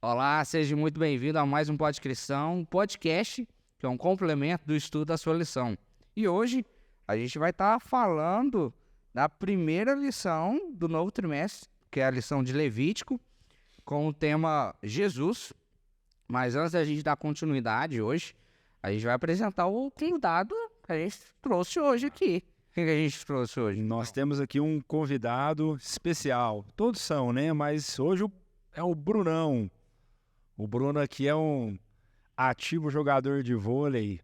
Olá, seja muito bem-vindo a mais um um podcast, que é um complemento do estudo da sua lição. E hoje a gente vai estar falando da primeira lição do novo trimestre, que é a lição de Levítico, com o tema Jesus. Mas antes da gente dar continuidade hoje, a gente vai apresentar o convidado que a gente trouxe hoje aqui. Quem que a gente trouxe hoje? Nós temos aqui um convidado especial. Todos são, né? Mas hoje é o Brunão. O Bruno aqui é um ativo jogador de vôlei.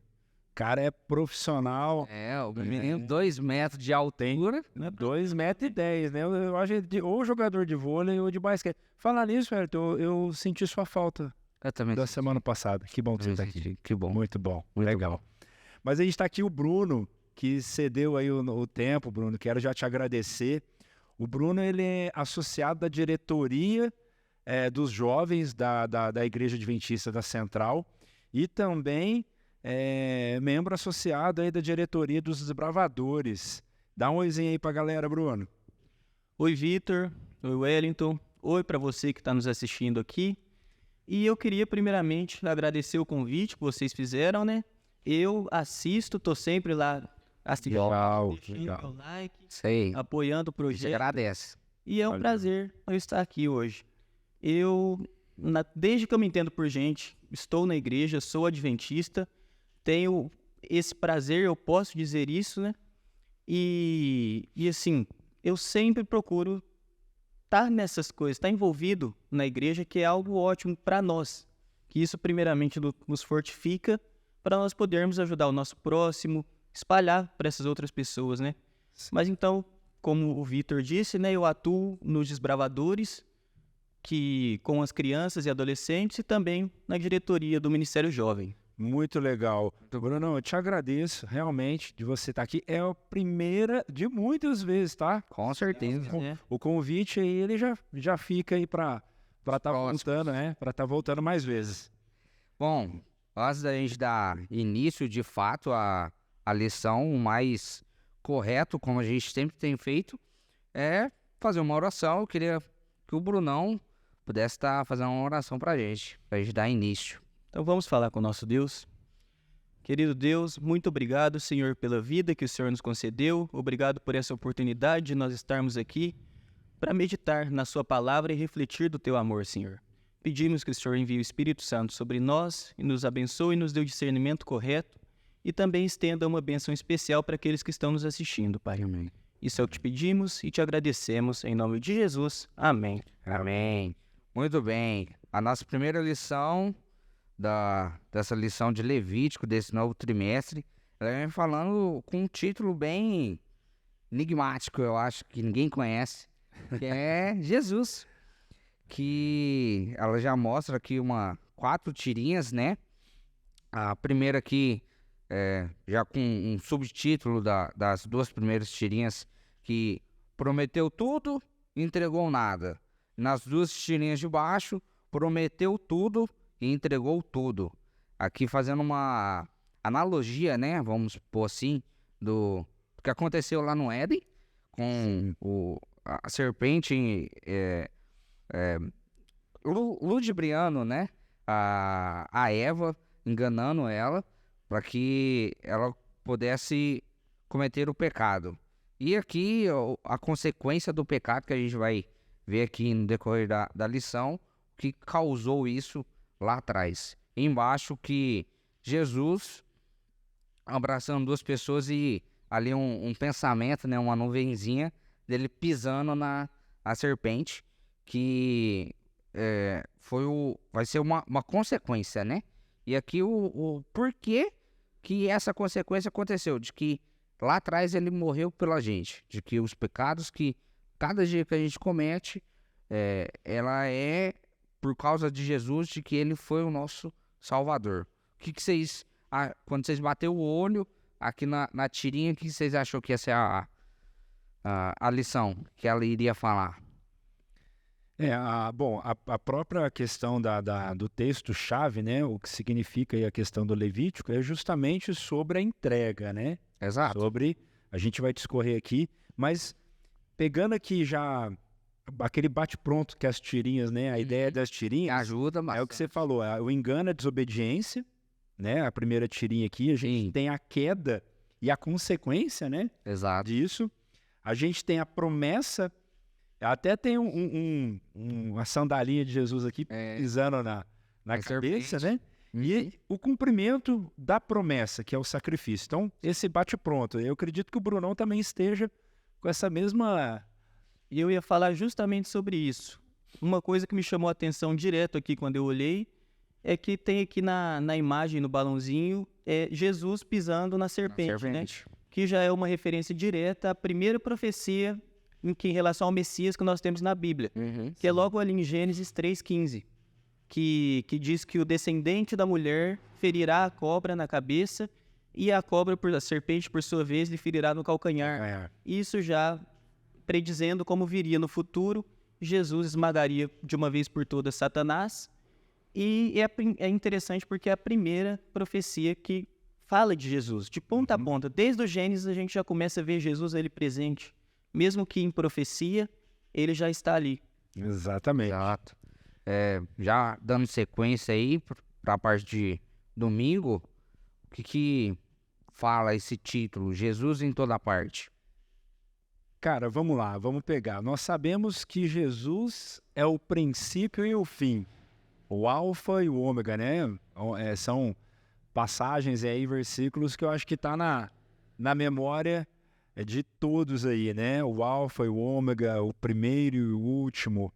O cara é profissional. O menino 2 metros de altura. 2,10 metros, né? Eu acho ele ou jogador de vôlei ou de basquete. Falar nisso, Everton, eu senti sua falta Eu também da semana passada. Que bom que você está aqui. Que bom. Muito bom, Muito legal. Mas a gente está aqui o Bruno, que cedeu aí o tempo, Bruno. Quero já te agradecer. O Bruno, ele é associado da diretoria dos jovens da Igreja Adventista da Central e também membro associado aí da diretoria dos Desbravadores. Dá um oizinho aí pra galera, Bruno. Oi, Vitor. Oi, Wellington. Oi para você que está nos assistindo aqui. E eu queria primeiramente agradecer o convite que vocês fizeram, né? Eu assisto, tô sempre lá assistindo, deixando meu like, Sei. apoiando o Te projeto. agradece. E é um prazer eu estar aqui hoje. Desde que eu me entendo por gente, estou na igreja, sou adventista, tenho esse prazer, eu posso dizer isso, né? E assim, eu sempre procuro estar nessas coisas, estar envolvido na igreja, que é algo ótimo para nós. Que isso, primeiramente, nos fortifica para nós podermos ajudar o nosso próximo, espalhar para essas outras pessoas, né? Mas então, como o Vitor disse, né, eu atuo nos Desbravadores, com as crianças e adolescentes, e também na diretoria do Ministério Jovem. Muito legal. Bruno, eu te agradeço realmente de você estar aqui. É a primeira de muitas vezes, tá? Com certeza. O convite aí, ele já fica aí para estar voltando, né? Para estar voltando mais vezes. Bom, antes da gente dar início de fato à lição, o mais correto, como a gente sempre tem feito, é fazer uma oração. Eu queria que o Brunão pudesse estar fazendo uma oração pra gente dar início. Então vamos falar com o nosso Deus. Querido Deus, muito obrigado, Senhor, pela vida que o Senhor nos concedeu. Obrigado por essa oportunidade de nós estarmos aqui para meditar na sua palavra e refletir do teu amor, Senhor. Pedimos que o Senhor envie o Espírito Santo sobre nós e nos abençoe e nos dê o discernimento correto e também estenda uma bênção especial para aqueles que estão nos assistindo, Pai. Amém. Isso é o que te pedimos e te agradecemos em nome de Jesus. Amém. Amém. Muito bem. A nossa primeira lição dessa lição de Levítico, desse novo trimestre, ela vem falando com um título bem enigmático, eu acho, que ninguém conhece, que é Jesus. Que ela já mostra aqui 4 tirinhas, né? A primeira aqui, já com um subtítulo das 2 primeiras tirinhas, que prometeu tudo, entregou nada. Nas 2 tirinhas de baixo, prometeu tudo e entregou tudo. Aqui fazendo uma analogia, né? Vamos pôr assim, do que aconteceu lá no Éden, com a serpente ludibriando, né? A Eva, enganando ela, para que ela pudesse cometer o pecado. E aqui a consequência do pecado que a gente vai ver aqui no decorrer da lição, que causou isso lá atrás. Embaixo que Jesus abraçando 2 pessoas e ali um pensamento, né, uma nuvenzinha dele pisando na serpente, que vai ser uma consequência, né? E aqui o porquê que essa consequência aconteceu, de que lá atrás ele morreu pela gente, de que os pecados que cada dia que a gente comete, ela é por causa de Jesus, de que ele foi o nosso Salvador. O que vocês, quando vocês bateram o olho aqui na tirinha, o que vocês achou que ia ser a lição que ela iria falar? A própria questão do texto-chave, né, o que significa aí a questão do Levítico, é justamente sobre a entrega, né? Exato. A gente vai discorrer aqui, mas pegando aqui já aquele bate-pronto que as tirinhas, né? A ideia das tirinhas Ajuda, é o que você falou. O engano é desobediência, né? A primeira tirinha aqui, a gente Sim. tem a queda e a consequência, né? Exato. Disso. A gente tem a promessa, até tem uma sandalinha de Jesus aqui pisando na cabeça, serpente. né? E o cumprimento da promessa, que é o sacrifício. Então, esse bate-pronto. Eu acredito que o Brunão também esteja com essa mesma... E eu ia falar justamente sobre isso. Uma coisa que me chamou a atenção direto aqui quando eu olhei é que tem aqui na imagem, no balãozinho, Jesus pisando na serpente, né? Que já é uma referência direta à primeira profecia em relação ao Messias que nós temos na Bíblia, que é logo ali em Gênesis 3,15, que diz que o descendente da mulher ferirá a cobra na cabeça e a serpente, por sua vez, lhe ferirá no calcanhar. Isso já predizendo como viria no futuro, Jesus esmagaria de uma vez por todas Satanás. E é interessante porque é a primeira profecia que fala de Jesus, de ponta a ponta. Desde o Gênesis a gente já começa a ver Jesus ali presente. Mesmo que em profecia, ele já está ali. Exatamente. Exato. Já dando sequência aí para a parte de domingo, o que fala esse título, Jesus em toda parte? Cara, vamos lá, vamos pegar. Nós sabemos que Jesus é o princípio e o fim, o alfa e o ômega, né? São passagens aí, versículos que eu acho que tá na memória de todos aí, né? O alfa e o ômega, o primeiro e o último.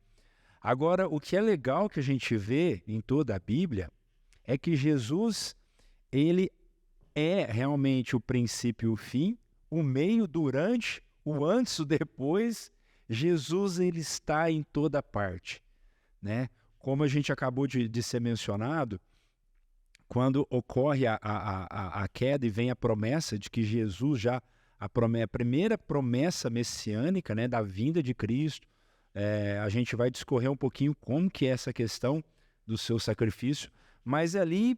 Agora, o que é legal que a gente vê em toda a Bíblia é que Jesus, ele é realmente o princípio e o fim, o meio, durante, o antes, o depois. Jesus, ele está em toda parte, né? Como a gente acabou de ser mencionado, quando ocorre a queda e vem a promessa de que Jesus a primeira promessa messiânica, né, da vinda de Cristo, a gente vai discorrer um pouquinho como que é essa questão do seu sacrifício, mas ali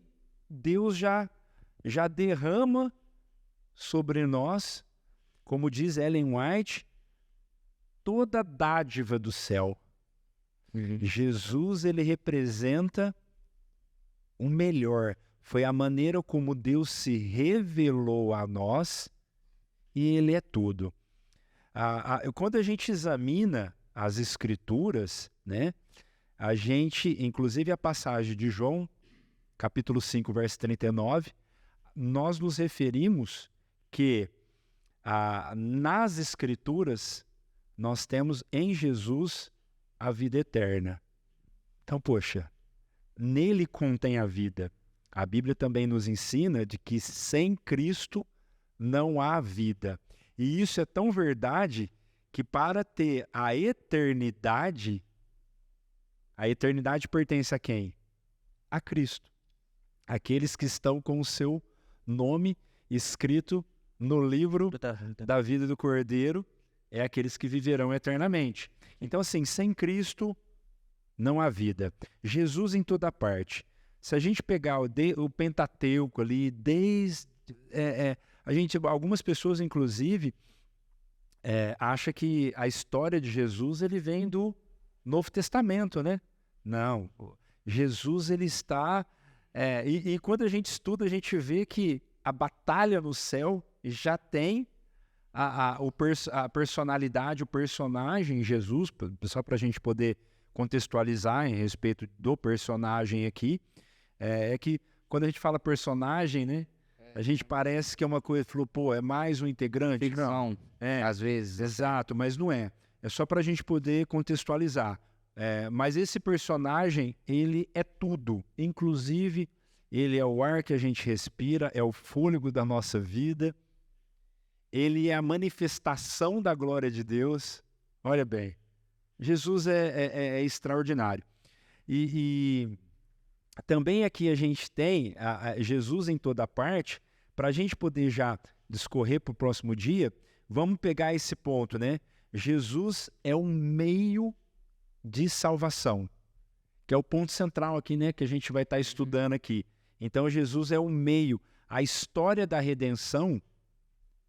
Deus já derrama sobre nós, como diz Ellen White, toda a dádiva do céu. Jesus, ele representa o melhor. Foi a maneira como Deus se revelou a nós e ele é tudo. Quando a gente examina as Escrituras, né, a gente, inclusive a passagem de João, capítulo 5, verso 39, nós nos referimos que nas Escrituras nós temos em Jesus a vida eterna. Então, poxa, nele contém a vida. A Bíblia também nos ensina de que sem Cristo não há vida. E isso é tão verdade que para ter a eternidade pertence a quem? A Cristo. Aqueles que estão com o seu nome escrito no livro da vida do Cordeiro, é aqueles que viverão eternamente. Então, assim, sem Cristo não há vida. Jesus em toda parte. Se a gente pegar o Pentateuco ali, algumas pessoas, inclusive, acham que a história de Jesus ele vem do Novo Testamento, né? Não. Jesus, ele está... E quando a gente estuda, a gente vê que a batalha no céu já tem a personalidade, o personagem Jesus, só para a gente poder contextualizar em respeito do personagem aqui, é que quando a gente fala personagem, né, a gente parece que é uma coisa, falou, pô, é mais um integrante. Ficção, às vezes. Exato, mas não é. É só para a gente poder contextualizar. Mas esse personagem, ele é tudo. Inclusive, ele é o ar que a gente respira, é o fôlego da nossa vida. Ele é a manifestação da glória de Deus. Olha bem, Jesus é extraordinário. E também aqui a gente tem Jesus em toda parte. Para a gente poder já discorrer para o próximo dia, vamos pegar esse ponto, né? Jesus é um meio de salvação, que é o ponto central aqui, né? Que a gente vai estar estudando aqui. Então, Jesus é um meio. A história da redenção,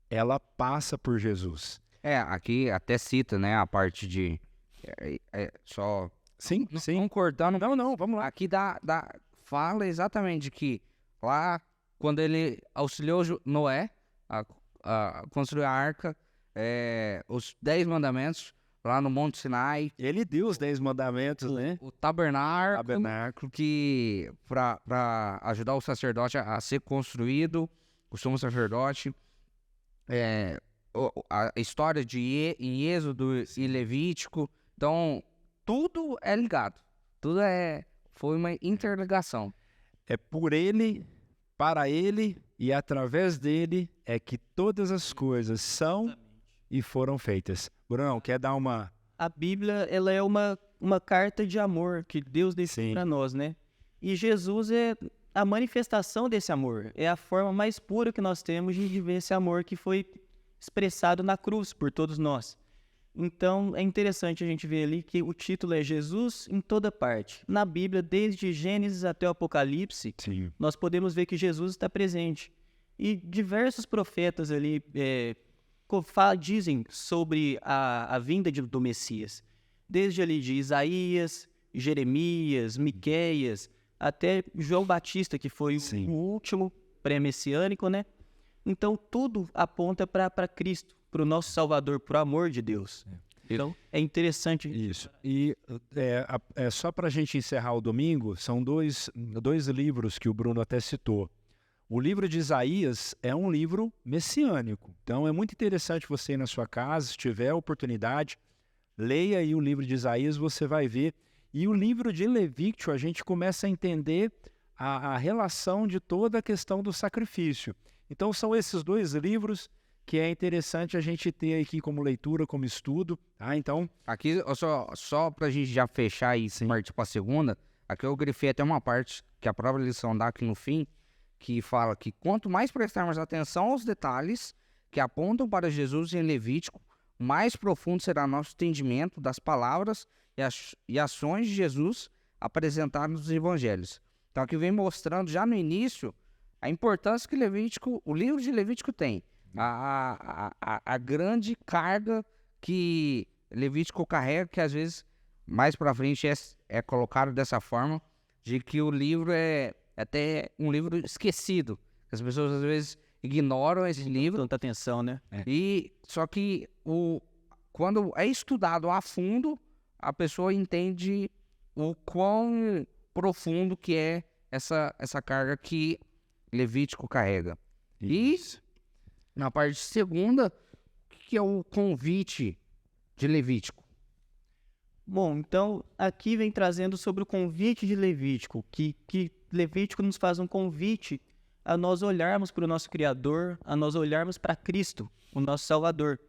ela passa por Jesus. Aqui até cita, né, a parte de só Sim, sim. concordando, Não, vamos lá. aqui fala exatamente que lá, quando ele auxiliou Noé a construir a arca, os 10 mandamentos, lá no Monte Sinai, Ele deu os 10 mandamentos, né? o tabernáculo, Tabernáculo. que para ajudar o sacerdote a ser construído, o sumo sacerdote, a história em Êxodo e Levítico. Então, tudo é ligado. Tudo foi uma interligação. É por ele, para ele e através dele é que todas as coisas são e foram feitas. Brunão, quer dar uma... A Bíblia, ela é uma carta de amor que Deus deixou Sim. para nós, né? E Jesus é a manifestação desse amor. É a forma mais pura que nós temos de viver esse amor que foi expressado na cruz por todos nós. Então, é interessante a gente ver ali que o título é Jesus em toda parte. Na Bíblia, desde Gênesis até o Apocalipse, Sim. nós podemos ver que Jesus está presente. E diversos profetas ali dizem sobre a vinda do Messias. Desde ali de Isaías, Jeremias, Miqueias, até João Batista, que foi Sim. o último pré-messiânico, né? Então, tudo aponta para Cristo, para o nosso Salvador, para o amor de Deus. Então, é interessante. Isso. E só para a gente encerrar o domingo, são dois livros que o Bruno até citou. O livro de Isaías é um livro messiânico. Então, é muito interessante você ir na sua casa, se tiver a oportunidade, leia aí o livro de Isaías, você vai ver. E o livro de Levítico, a gente começa a entender a relação de toda a questão do sacrifício. Então, são esses dois livros que é interessante a gente ter aqui como leitura, como estudo. Tá? Então, Aqui, só pra gente já fechar e partir pra segunda, aqui eu grifei até uma parte que a própria lição dá aqui no fim, que fala que quanto mais prestarmos atenção aos detalhes que apontam para Jesus em Levítico, mais profundo será nosso entendimento das palavras e ações de Jesus apresentadas nos evangelhos. Então aqui vem mostrando já no início a importância que o livro de Levítico tem, a grande carga que Levítico carrega, que às vezes mais para frente é colocado dessa forma, de que o livro é até um livro esquecido. As pessoas às vezes ignoram esse livro. Tanta atenção, né? E só que quando é estudado a fundo, a pessoa entende o quão profundo que é essa carga que Levítico carrega. isso. E na parte segunda, o que é o convite de Levítico? Bom, então aqui vem trazendo sobre o convite de Levítico, que Levítico nos faz um convite a nós olharmos para o nosso Criador, a nós olharmos para Cristo, o nosso Salvador.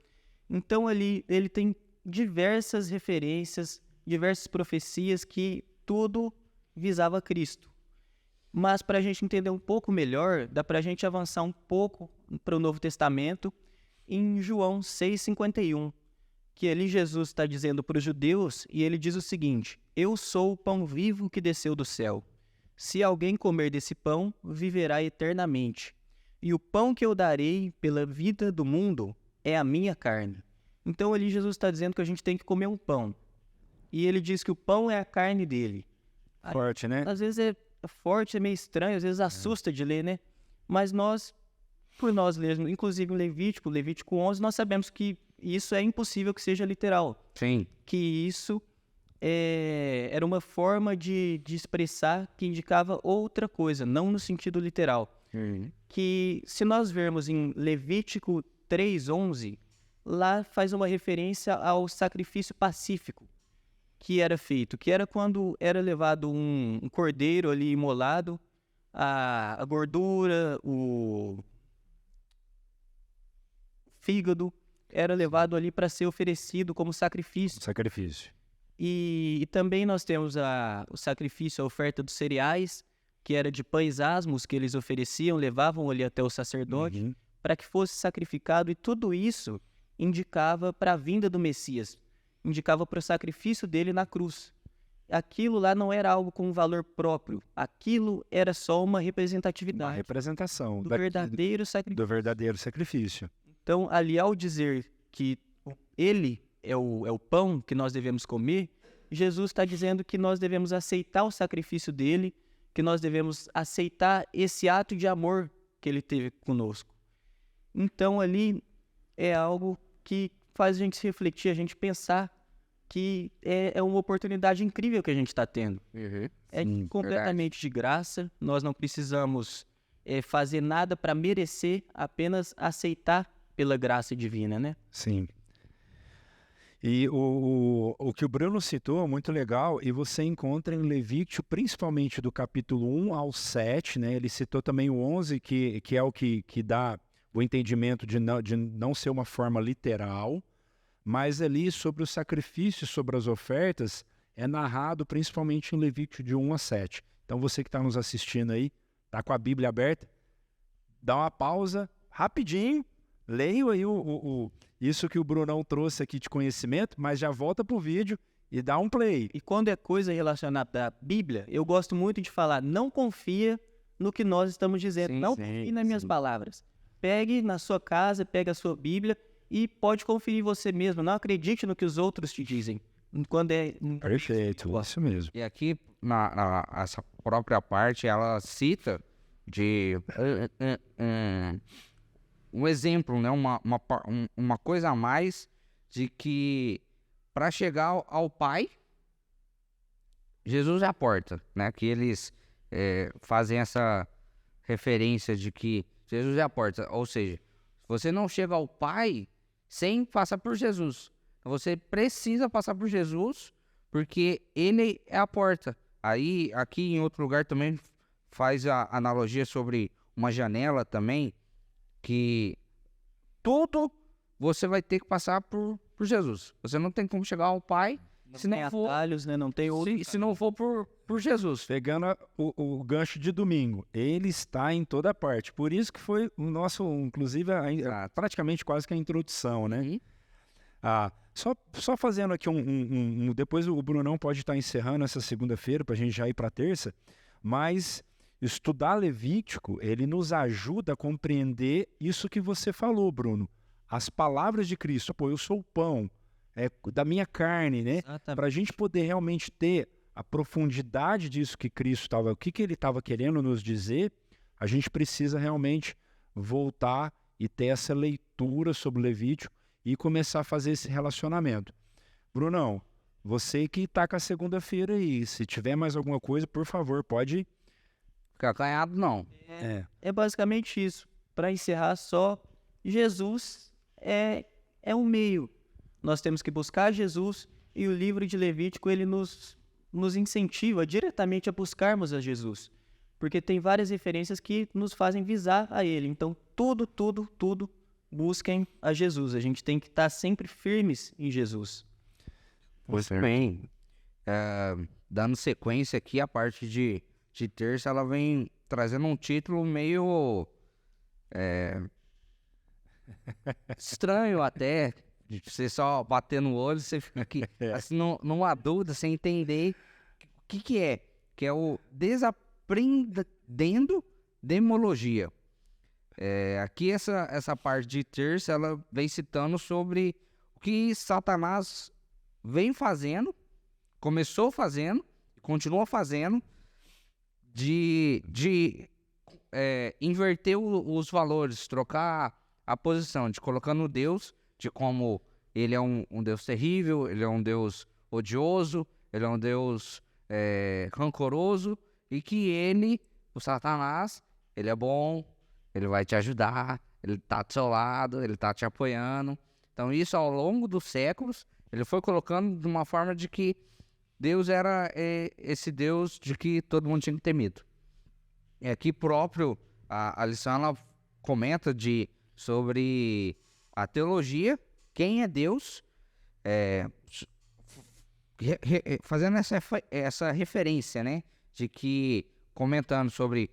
Então ali ele tem diversas referências, diversas profecias que tudo visava Cristo. Mas para a gente entender um pouco melhor, dá para a gente avançar um pouco para o Novo Testamento em João 6,51, que ali Jesus está dizendo para os judeus, e ele diz o seguinte: eu sou o pão vivo que desceu do céu. Se alguém comer desse pão, viverá eternamente. E o pão que eu darei pela vida do mundo é a minha carne. Então ali Jesus está dizendo que a gente tem que comer um pão. E ele diz que o pão é a carne dele. Forte, né? Às vezes é forte, é meio estranho, às vezes assusta de ler, né? Mas por nós lermos, inclusive em Levítico 11, nós sabemos que isso é impossível que seja literal. Sim. Que isso era uma forma de expressar que indicava outra coisa, não no sentido literal. Que se nós vermos em Levítico 3:11, lá faz uma referência ao sacrifício pacífico que era feito, que era quando era levado um cordeiro ali imolado, a gordura, o fígado, era levado ali para ser oferecido como sacrifício. Sacrifício. E também nós temos o sacrifício, a oferta dos cereais, que era de pães asmos que eles ofereciam, levavam ali até o sacerdote, para que fosse sacrificado, e tudo isso indicava para a vinda do Messias, indicava para o sacrifício dele na cruz. Aquilo lá não era algo com valor próprio, aquilo era só uma representatividade. Uma representação do verdadeiro sacrifício. Do verdadeiro sacrifício. Então, ali ao dizer que ele é o pão que nós devemos comer, Jesus está dizendo que nós devemos aceitar o sacrifício dele, que nós devemos aceitar esse ato de amor que ele teve conosco. Então, ali é algo que faz a gente se refletir, a gente pensar que é uma oportunidade incrível que a gente está tendo. É completamente de graça, nós não precisamos fazer nada para merecer, apenas aceitar pela graça divina, né? Sim. E o que o Bruno citou é muito legal, e você encontra em Levítico, principalmente do capítulo 1 ao 7, né? Ele citou também o 11, que é o que dá o entendimento de não ser uma forma literal, mas ali sobre o sacrifício, sobre as ofertas, é narrado principalmente em Levítico de 1 a 7. Então você que está nos assistindo aí, está com a Bíblia aberta, dá uma pausa rapidinho, leia aí isso que o Brunão trouxe aqui de conhecimento, mas já volta pro vídeo e dá um play. E quando é coisa relacionada à Bíblia, eu gosto muito de falar, não confia no que nós estamos dizendo, confie nas minhas palavras. Pegue na sua casa, pegue a sua Bíblia e pode conferir você mesmo, não acredite no que os outros te dizem. Quando Perfeito, isso mesmo. E aqui, essa própria parte, ela cita de um exemplo, né? Uma coisa a mais de que para chegar ao Pai, Jesus é a porta, né? Que eles fazem essa referência de que Jesus é a porta, ou seja, você não chega ao Pai sem passar por Jesus. Você precisa passar por Jesus, porque Ele é a porta. Aí, aqui em outro lugar também faz a analogia sobre uma janela também, que tudo você vai ter que passar por Jesus. Você não tem como chegar ao Pai se não for atalhos, né? Não tem outro. se não for por Jesus. Pegando o gancho de domingo, ele está em toda parte. Por isso que foi o nosso, inclusive, praticamente quase que a introdução, né? Só fazendo aqui depois o Brunão pode estar encerrando essa segunda-feira para a gente já ir para a terça, mas estudar Levítico, ele nos ajuda a compreender isso que você falou, Bruno. As palavras de Cristo, pô, eu sou o pão, da minha carne, né? Para a gente poder realmente ter a profundidade disso que Cristo estava, o que ele estava querendo nos dizer, a gente precisa realmente voltar e ter essa leitura sobre Levítico e começar a fazer esse relacionamento. Brunão, você que está com a segunda-feira aí, se tiver mais alguma coisa, por favor, pode ficar acanhado, não. É basicamente isso. Para encerrar só, Jesus é um meio. Nós temos que buscar Jesus e o livro de Levítico, ele nos incentiva diretamente a buscarmos a Jesus. Porque tem várias referências que nos fazem visar a ele. Então, tudo busquem a Jesus. A gente tem que estar sempre firmes em Jesus. Pois bem. Dando sequência aqui, a parte de terça, ela vem trazendo um título meio estranho até, de você só bater no olho, você fica aqui assim, numa dúvida, sem entender o que é. Que é o desaprendendo demologia. Aqui essa parte de terça, ela vem citando sobre o que Satanás vem fazendo, começou fazendo, continua fazendo, de inverter os valores, trocar a posição, de colocando Deus, de como ele é um Deus terrível, ele é um Deus odioso, ele é um Deus rancoroso, e que ele, o Satanás, ele é bom, ele vai te ajudar, ele tá do seu lado, ele tá te apoiando. Então isso ao longo dos séculos, ele foi colocando de uma forma de que Deus era esse Deus de que todo mundo tinha que ter medo. E aqui próprio, a lição ela comenta sobre a teologia, quem é Deus, fazendo essa referência, né, de que, comentando sobre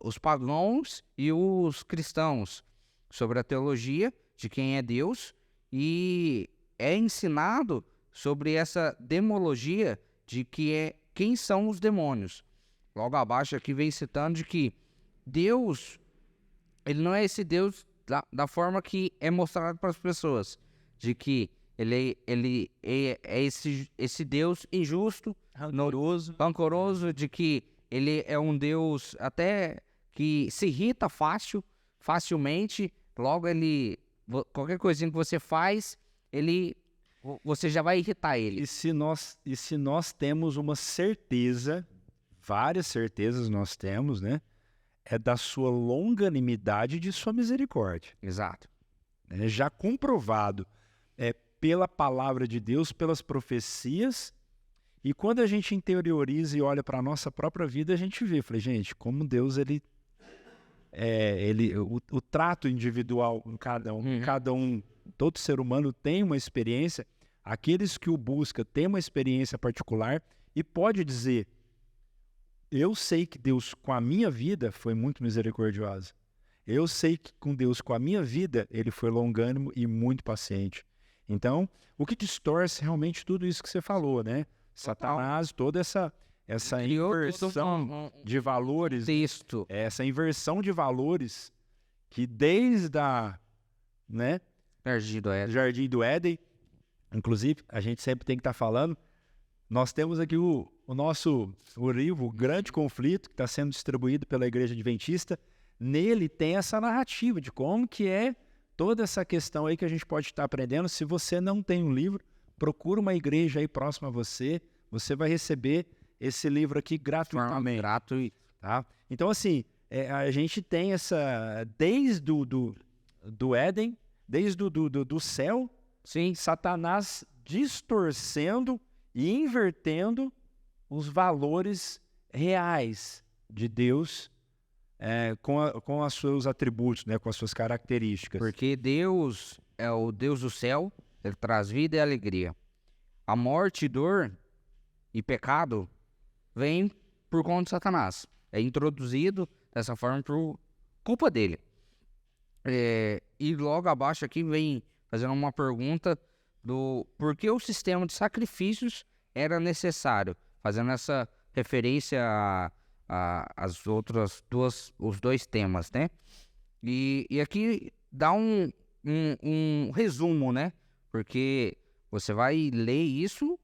os pagãos e os cristãos, sobre a teologia de quem é Deus, e é ensinado sobre essa demologia de quem são os demônios. Logo abaixo aqui vem citando de que Deus, ele não é esse Deus da forma que é mostrado para as pessoas, de que é esse Deus injusto, rancoroso, de que ele é um Deus até que se irrita facilmente, logo qualquer coisinha que você faz, você já vai irritar ele. E se nós temos uma certeza, várias certezas nós temos, né? É da sua longanimidade e de sua misericórdia. Exato. É já comprovado pela palavra de Deus, pelas profecias. E quando a gente interioriza e olha para a nossa própria vida, a gente vê, falei, gente, como Deus, o trato individual em cada um, todo ser humano tem uma experiência, aqueles que o buscam têm uma experiência particular e pode dizer, eu sei que Deus com a minha vida foi muito misericordioso. Eu sei que com Deus com a minha vida, ele foi longânimo e muito paciente. Então, o que distorce realmente tudo isso que você falou, né? Satanás, toda essa inversão de valores, essa inversão de valores que desde né, Jardim do Éden, inclusive, a gente sempre tem que estar falando, nós temos aqui o livro, o Grande Conflito, que está sendo distribuído pela Igreja Adventista. Nele tem essa narrativa de como que é toda essa questão aí que a gente pode estar aprendendo. Se você não tem um livro, procura uma igreja aí próxima a você, você vai receber esse livro aqui gratuitamente. Gratuito. Tá? Então, assim, a gente tem desde do Éden, desde do céu, sim, Satanás distorcendo e invertendo os valores reais de Deus com os seus atributos, né, com as suas características. Porque Deus é o Deus do céu, ele traz vida e alegria. A morte, dor e pecado vem por conta de Satanás. É introduzido dessa forma por culpa dele. E logo abaixo aqui vem fazendo uma pergunta do por que o sistema de sacrifícios era necessário, fazendo essa referência às outras os dois temas, né? E aqui dá um resumo, né? Porque você vai ler isso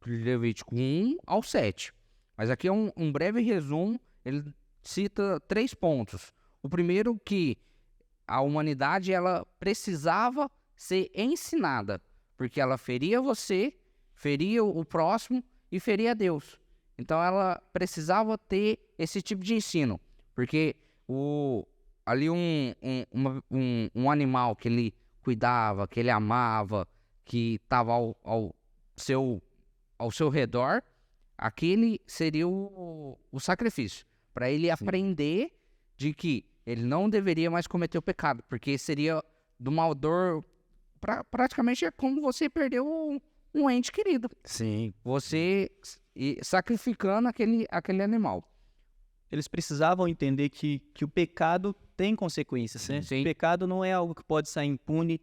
de Levítico 1 ao 7. Mas aqui é um breve resumo, ele cita 3 pontos. O primeiro, que a humanidade ela precisava ser ensinada, porque ela feria você, feria o próximo e feria Deus. Então ela precisava ter esse tipo de ensino, porque ali um animal que ele cuidava, que ele amava, que estava ao seu redor, aquele seria o sacrifício, para ele aprender de que ele não deveria mais cometer o pecado, porque seria de uma dor, praticamente é como você perdeu um ente querido. Sim. Você sacrificando aquele animal. Eles precisavam entender que o pecado tem consequências, né? Sim. O pecado não é algo que pode sair impune.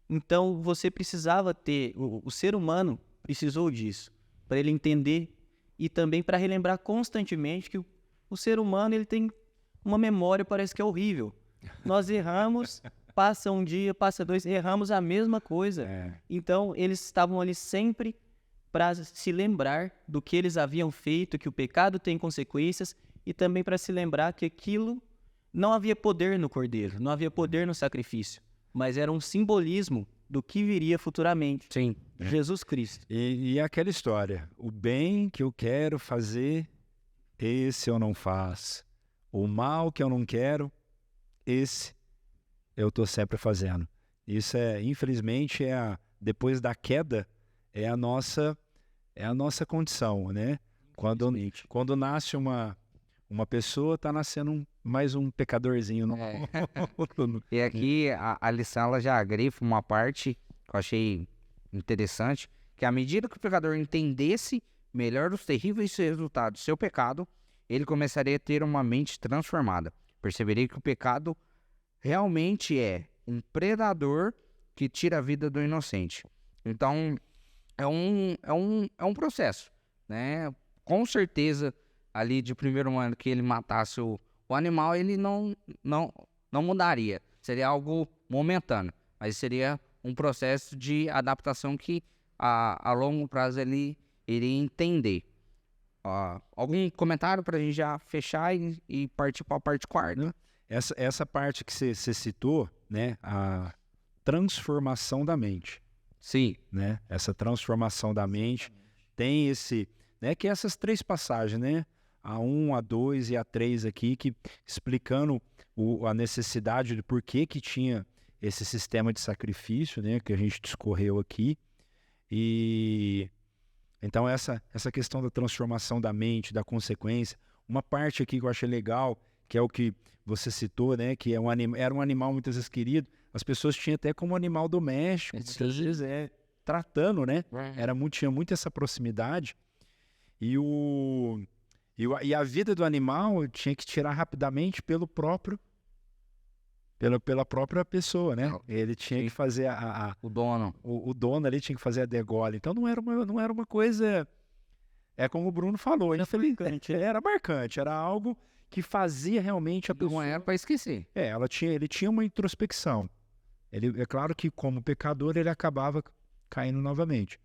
Então, você precisava ter... O ser humano precisou disso, para ele entender e também para relembrar constantemente que o ser humano ele tem uma memória, parece que é horrível. Nós erramos, passa um dia, passa 2, erramos a mesma coisa. Então, eles estavam ali sempre para se lembrar do que eles haviam feito, que o pecado tem consequências, e também para se lembrar que aquilo não havia poder no cordeiro, não havia poder no sacrifício, mas era um simbolismo do que viria futuramente. Sim. Jesus Cristo. E aquela história, o bem que eu quero fazer, esse eu não faço. O mal que eu não quero, esse eu estou sempre fazendo. Isso infelizmente, depois da queda, é a nossa condição, né? Quando nasce uma pessoa, está nascendo mais um pecadorzinho. E aqui a lição ela já grifa uma parte que eu achei interessante, que à medida que o pecador entendesse melhor os terríveis resultados do seu pecado, ele começaria a ter uma mente transformada. Perceberia que o pecado realmente é um predador que tira a vida do inocente. Então, é um processo, né? Com certeza, ali de primeiro momento que ele matasse o animal, ele não mudaria. Seria algo momentâneo, mas seria um processo de adaptação que a longo prazo ele iria entender. Algum comentário para a gente já fechar e partir para a parte quarta? Essa parte que você citou, né? A transformação da mente. Sim. Né? Essa transformação da mente tem esse, né? Que essas 3 passagens, né? A 1, a 2 e a 3 aqui, que explicando a necessidade de por que tinha esse sistema de sacrifício, né? Que a gente discorreu aqui. E então essa questão da transformação da mente, da consequência, uma parte aqui que eu achei legal, que é o que você citou, né? Que era um animal muitas vezes querido, as pessoas tinham até como animal doméstico, muitas vezes tratando, né? Tinha muito essa proximidade e a vida do animal tinha que tirar rapidamente pela própria pessoa, né? Ele tinha que fazer o dono. O dono ali tinha que fazer a degola. Então não era uma coisa, como o Bruno falou, era marcante, era algo que fazia realmente a pessoa. Não era para esquecer. Ele tinha uma introspecção. É claro que como pecador ele acabava caindo novamente.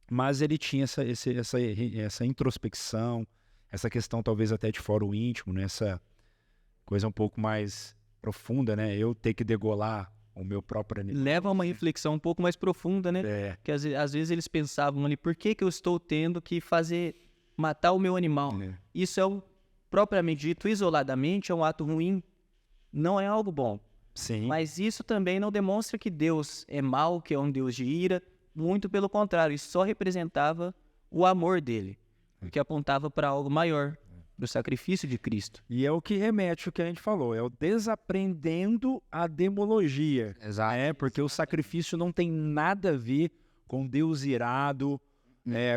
Mas ele tinha essa introspecção, essa questão talvez até de fora o íntimo, né? Essa coisa um pouco mais profunda, né? Eu ter que degolar o meu próprio animal. Leva a uma reflexão um pouco mais profunda, né? Que às vezes eles pensavam ali, por que eu estou tendo que matar o meu animal? Isso propriamente dito, isoladamente, é um ato ruim, não é algo bom. Sim. Mas isso também não demonstra que Deus é mau, que é um Deus de ira, muito pelo contrário, isso só representava o amor dele, que apontava para algo maior, do sacrifício de Cristo. E é o que remete o que a gente falou, é o desaprendendo a demologia. Exato. Porque o sacrifício não tem nada a ver com Deus irado,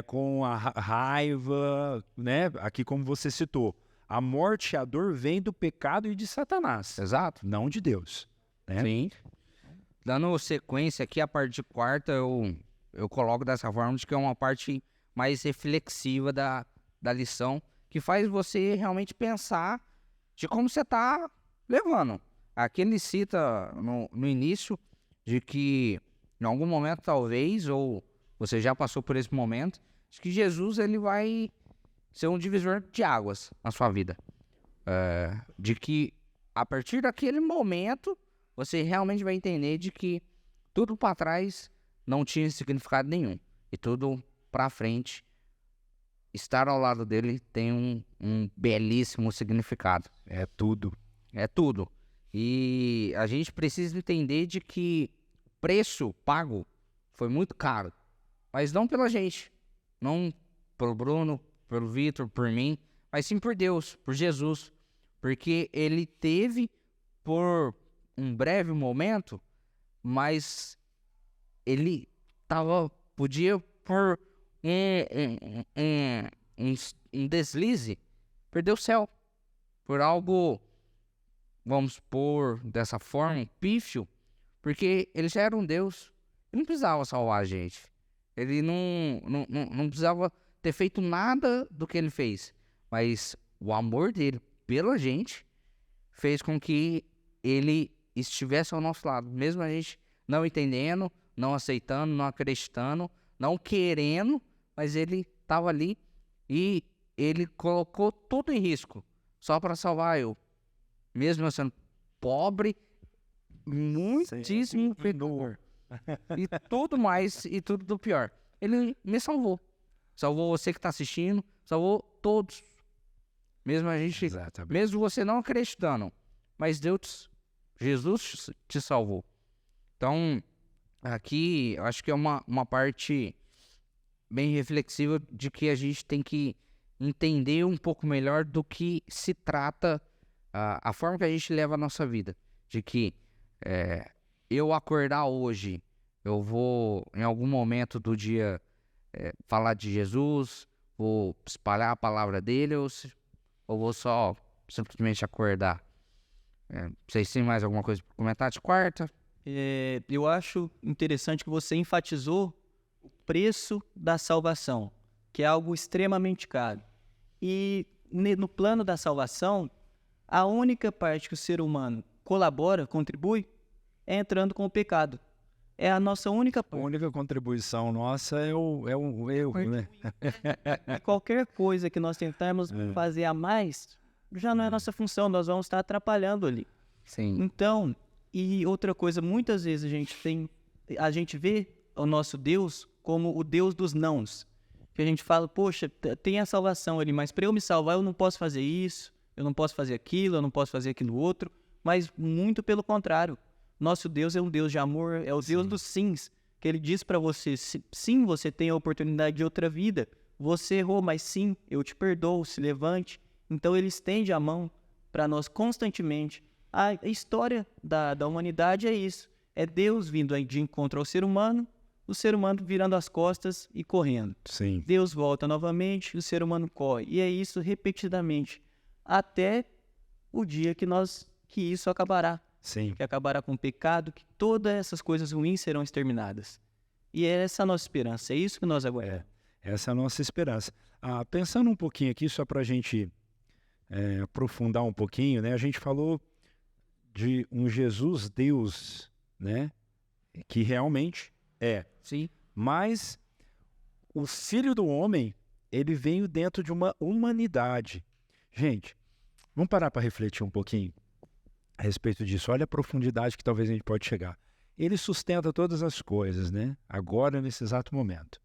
com a raiva, né? Aqui como você citou, a morte e a dor vem do pecado e de Satanás. Exato. Não de Deus. Né? Sim. Dando sequência aqui, a parte quarta eu coloco dessa forma, de que é uma parte mais reflexiva da lição, que faz você realmente pensar de como você está levando. Aqui ele cita no início de que em algum momento talvez, ou você já passou por esse momento, de que Jesus ele vai ser um divisor de águas na sua vida. De que a partir daquele momento você realmente vai entender de que tudo para trás não tinha significado nenhum. E tudo para frente, estar ao lado dele tem um belíssimo significado. É tudo. É tudo. E a gente precisa entender de que o preço pago foi muito caro. Mas não pela gente. Não pelo Bruno, pelo Vitor, por mim. Mas sim por Deus, por Jesus. Porque ele teve por um breve momento, mas ele podia por um deslize perder o céu por algo, vamos pôr dessa forma, pífio, porque ele já era um Deus, ele não precisava salvar a gente, ele não precisava ter feito nada do que ele fez, mas o amor dele pela gente fez com que ele estivesse ao nosso lado, mesmo a gente não entendendo, não aceitando, não acreditando, não querendo, mas ele estava ali e ele colocou tudo em risco só para salvar eu, mesmo eu sendo pobre, muitíssimo pecador e tudo mais, e tudo do pior. Ele me salvou você que está assistindo, salvou todos, mesmo a gente, Exatamente. mesmo você não acreditando, mas Jesus te salvou. Então, aqui, eu acho que é uma parte bem reflexiva de que a gente tem que entender um pouco melhor do que se trata a forma que a gente leva a nossa vida. De que eu acordar hoje, eu vou, em algum momento do dia, falar de Jesus, vou espalhar a palavra dele, ou vou só simplesmente acordar. Vocês têm mais alguma coisa para comentar de quarta? Eu acho interessante que você enfatizou o preço da salvação, que é algo extremamente caro. E no plano da salvação, a única parte que o ser humano colabora, contribui, é entrando com o pecado. é a nossa única A parte. única contribuição nossa é o erro, né? E qualquer coisa que nós tentarmos fazer a mais, já não é nossa função, nós vamos estar atrapalhando ali. Sim. Então, e outra coisa, muitas vezes a gente vê o nosso Deus como o Deus dos nãos. Que a gente fala, poxa, tem a salvação ali, mas para eu me salvar eu não posso fazer isso, eu não posso fazer aquilo, eu não posso fazer aquilo outro. Mas muito pelo contrário. Nosso Deus é um Deus de amor, é o Deus dos sims. Que ele diz para você, sim, você tem a oportunidade de outra vida. Você errou, mas sim, eu te perdoo, se levante. Então ele estende a mão para nós constantemente. A história da humanidade é isso. É Deus vindo aí de encontro ao ser humano, o ser humano virando as costas e correndo. Sim. Deus volta novamente, o ser humano corre. E é isso repetidamente, até o dia que isso acabará. Sim. Que acabará com o pecado, que todas essas coisas ruins serão exterminadas. E é essa a nossa esperança, é isso que nós aguardamos. Essa é a nossa esperança. Pensando um pouquinho aqui, só para a gente aprofundar um pouquinho, né? A gente falou de um Jesus Deus, né? Que realmente é. Sim. Mas o Filho do Homem, ele veio dentro de uma humanidade. Gente, vamos parar para refletir um pouquinho a respeito disso. Olha a profundidade que talvez a gente pode chegar. Ele sustenta todas as coisas, né? Agora, nesse exato momento.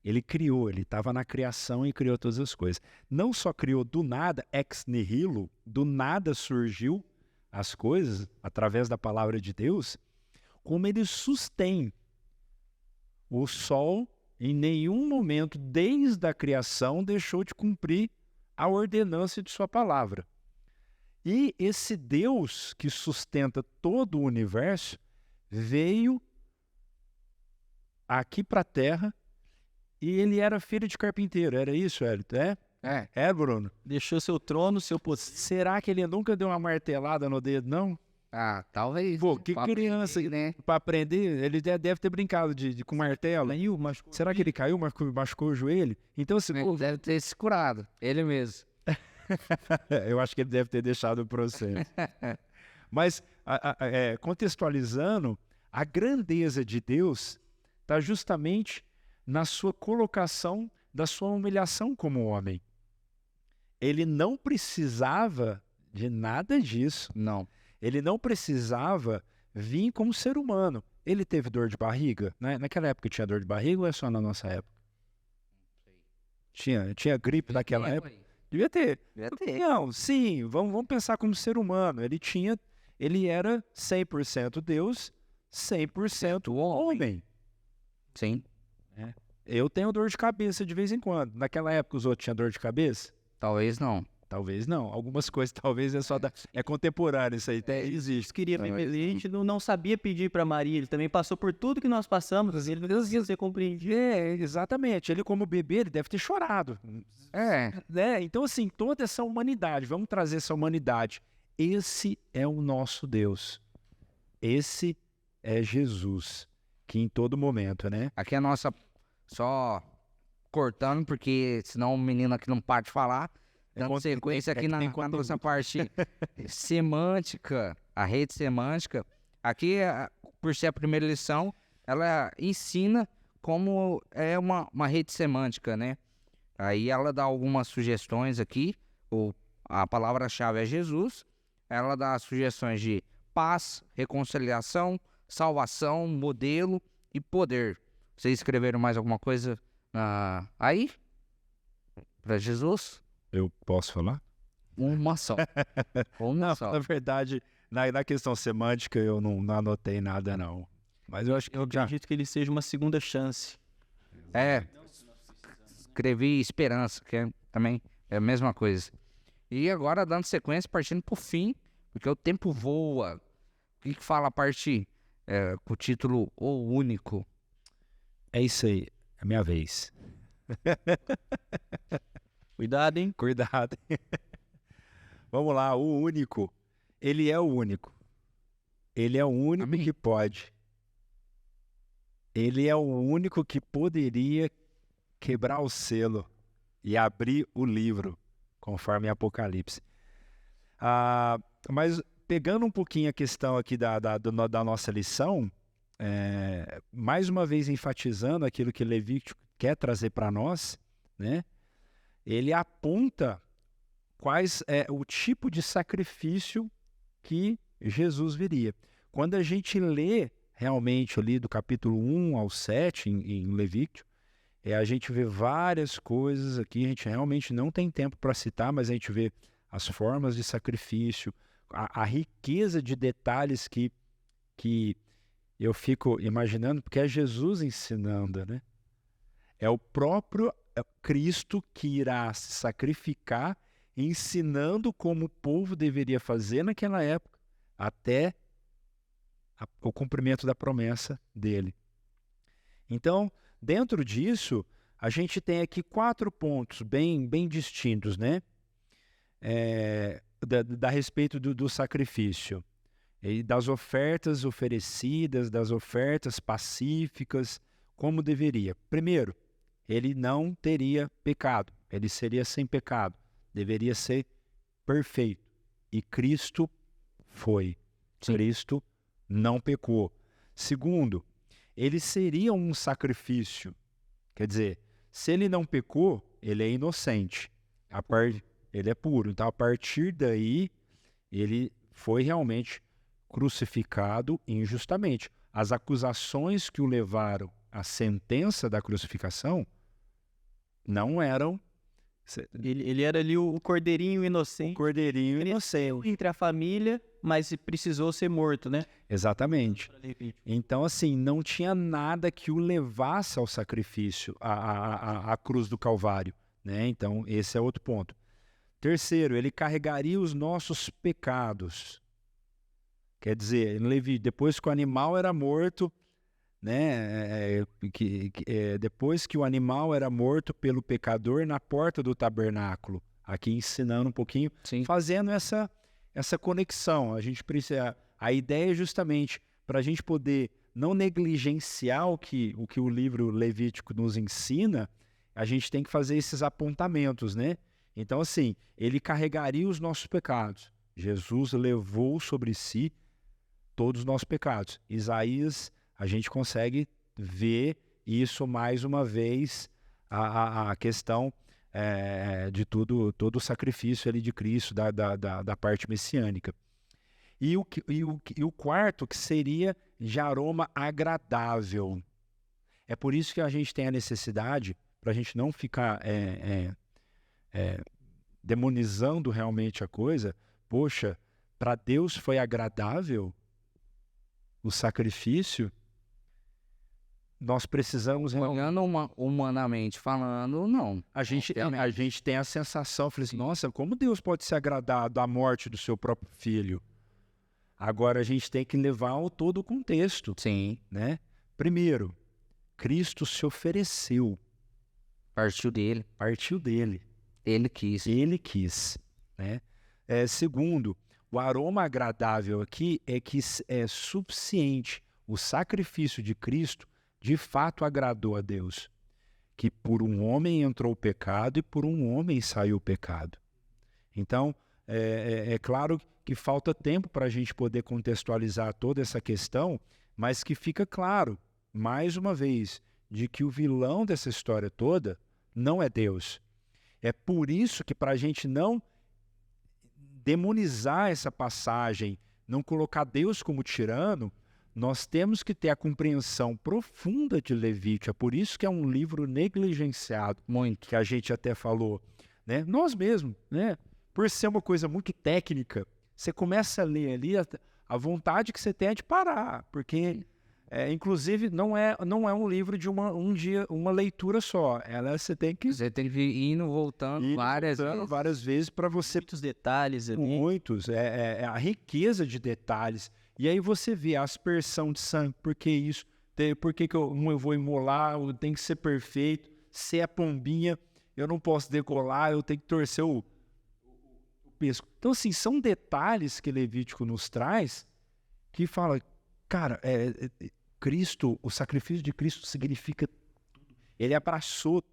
Ele criou, ele estava na criação e criou todas as coisas. Não só criou do nada, ex nihilo, do nada surgiu as coisas através da palavra de Deus, como ele sustém. O sol, em nenhum momento, desde a criação, deixou de cumprir a ordenança de sua palavra. E esse Deus que sustenta todo o universo veio aqui para a Terra e ele era filho de carpinteiro. Era isso, Hélio? É, Bruno? Deixou seu trono, seu poder. Será que ele nunca deu uma martelada no dedo, não? Talvez. Pô, que Pra criança, aprender, né? para aprender, ele deve ter brincado com martelo. Caiu, mas Será que ele caiu, machucou o joelho? Então, assim, Ele deve ter se curado, ele mesmo. eu acho que ele deve ter deixado o processo. Mas, contextualizando, a grandeza de Deus está justamente na sua colocação da sua humilhação como homem. Ele não precisava de nada disso. Não. Ele não precisava vir como ser humano. Ele teve dor de barriga? Né? Naquela época tinha dor de barriga ou é só na nossa época? Tinha gripe naquela época? Devia ter. Não, sim, vamos pensar como ser humano. Ele era 100% Deus, 100% homem. Sim. Eu tenho dor de cabeça de vez em quando. Naquela época os outros tinham dor de cabeça? Talvez não. Talvez não. Algumas coisas talvez é contemporâneo, isso aí até existe. queria beber leite, não sabia pedir para Maria. Ele também passou por tudo que nós passamos. Ele não conseguia ser compreendido. Exatamente. Ele como bebê, ele deve ter chorado. Né? Então, assim, toda essa humanidade, vamos trazer essa humanidade. Esse é o nosso Deus. Esse é Jesus, que em todo momento, né? Aqui é a nossa... Só cortando, porque senão o menino aqui não para de falar. Dando sequência aqui na nossa parte semântica, a rede semântica. Aqui, por ser a primeira lição, ela ensina como é uma rede semântica, né? Aí ela dá algumas sugestões aqui. A palavra-chave é Jesus. Ela dá sugestões de paz, reconciliação, salvação, modelo e poder. Vocês escreveram mais alguma coisa aí? Para Jesus? Eu posso falar? Uma só. Uma só. Na verdade, na questão semântica, eu não anotei nada, não. Mas eu acho que Eu acredito que ele seja uma segunda chance. Escrevi esperança, que também é a mesma coisa. E agora, dando sequência, partindo pro fim, porque o tempo voa. O que fala a parte com o título O Único? É isso aí. É a minha vez. Cuidado, hein? Cuidado. Vamos lá, o único. Ele é o único. Ele é o único Amém. que pode. Ele é o único que poderia quebrar o selo e abrir o livro, conforme Apocalipse. Mas pegando um pouquinho a questão aqui da nossa lição, mais uma vez enfatizando aquilo que Levítico quer trazer para nós, né? Ele aponta quais é o tipo de sacrifício que Jesus viria. Quando a gente lê realmente ali do capítulo 1 ao 7 em Levítico, a gente vê várias coisas aqui, a gente realmente não tem tempo para citar, mas a gente vê as formas de sacrifício, a riqueza de detalhes que eu fico imaginando, porque é Jesus ensinando, né? É o próprio Cristo que irá se sacrificar, ensinando como o povo deveria fazer naquela época, até o cumprimento da promessa dele. Então, dentro disso, a gente tem aqui 4 pontos bem distintos, né? Da respeito do sacrifício. E das ofertas oferecidas, das ofertas pacíficas, como deveria. Primeiro, ele não teria pecado, ele seria sem pecado, deveria ser perfeito. E Cristo foi. Sim. Cristo não pecou. Segundo, ele seria um sacrifício. Quer dizer, se ele não pecou, ele é inocente. Ele é puro. Então, a partir daí, ele foi realmente crucificado injustamente. As acusações que o levaram à sentença da crucificação não eram... Ele era ali o cordeirinho inocente. Cordeirinho inocente. Entre a família, mas precisou ser morto, né? Exatamente. Então, assim, não tinha nada que o levasse ao sacrifício, à cruz do Calvário, né? Então, esse é outro ponto. Terceiro, ele carregaria os nossos pecados. Quer dizer, depois que o animal era morto, né? Depois que o animal era morto pelo pecador na porta do tabernáculo, aqui ensinando um pouquinho, Sim. fazendo essa conexão. A gente precisa, a ideia é justamente para a gente poder não negligenciar o que o livro Levítico nos ensina, a gente tem que fazer esses apontamentos, né? Então, assim, ele carregaria os nossos pecados. Jesus levou sobre si todos os nossos pecados. Isaías, a gente consegue ver isso mais uma vez, a questão de todo o sacrifício ali de Cristo, da parte messiânica. E o quarto, que seria de aroma agradável. É por isso que a gente tem a necessidade, para a gente não ficar demonizando realmente a coisa. Poxa, para Deus foi agradável o sacrifício. Nós precisamos... Olhando humanamente falando, não. A gente tem a sensação, falei assim, nossa, como Deus pode se agradar da morte do seu próprio filho? Agora a gente tem que levar todo o contexto. Sim. Né? Primeiro, Cristo se ofereceu. Partiu dele. Ele quis. Né? Segundo, o aroma agradável aqui é que é suficiente. O sacrifício de Cristo de fato agradou a Deus. Que por um homem entrou o pecado e por um homem saiu o pecado. Então, é claro que falta tempo para a gente poder contextualizar toda essa questão, mas que fica claro, mais uma vez, de que o vilão dessa história toda não é Deus. É por isso que, para a gente não demonizar essa passagem, não colocar Deus como tirano, nós temos que ter a compreensão profunda de Levítico. É por isso que é um livro negligenciado, Muito. que a gente até falou, né? Nós mesmos, né? Por ser uma coisa muito técnica, você começa a ler ali, a vontade que você tem é de parar, porque, inclusive, não é um livro de uma leitura só. Você tem que ir indo, voltando várias vezes para você... Muitos detalhes ali. Muitos. A riqueza de detalhes. E aí você vê a aspersão de sangue. Por que isso? Por que eu vou imolar? Tem que ser perfeito. Se é pombinha, eu não posso decolar, eu tenho que torcer o pesco. Então, assim, são detalhes que Levítico nos traz que fala, cara, Cristo, o sacrifício de Cristo significa tudo. Ele abraçou.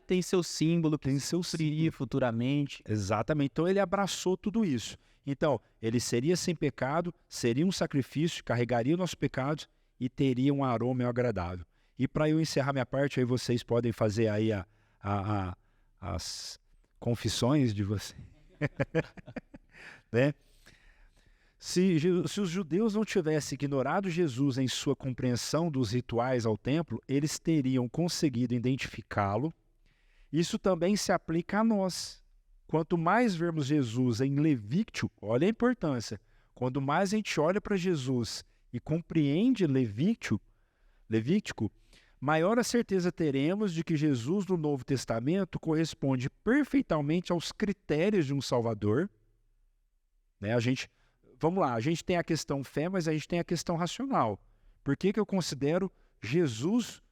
Tem seu símbolo, tem seu símbolo futuramente. Exatamente. Então, ele abraçou tudo isso. Então, ele seria sem pecado, seria um sacrifício, carregaria os nossos pecados e teria um aroma agradável. E para eu encerrar minha parte, aí vocês podem fazer aí as confissões de vocês. Né? Se os judeus não tivessem ignorado Jesus em sua compreensão dos rituais ao templo, eles teriam conseguido identificá-lo. Isso também se aplica a nós. Quanto mais vermos Jesus em Levítico, olha a importância. Quanto mais a gente olha para Jesus e compreende Levítico, maior a certeza teremos de que Jesus no Novo Testamento corresponde perfeitamente aos critérios de um Salvador. Né? Vamos lá, a gente tem a questão fé, mas a gente tem a questão racional. Por que eu considero Jesus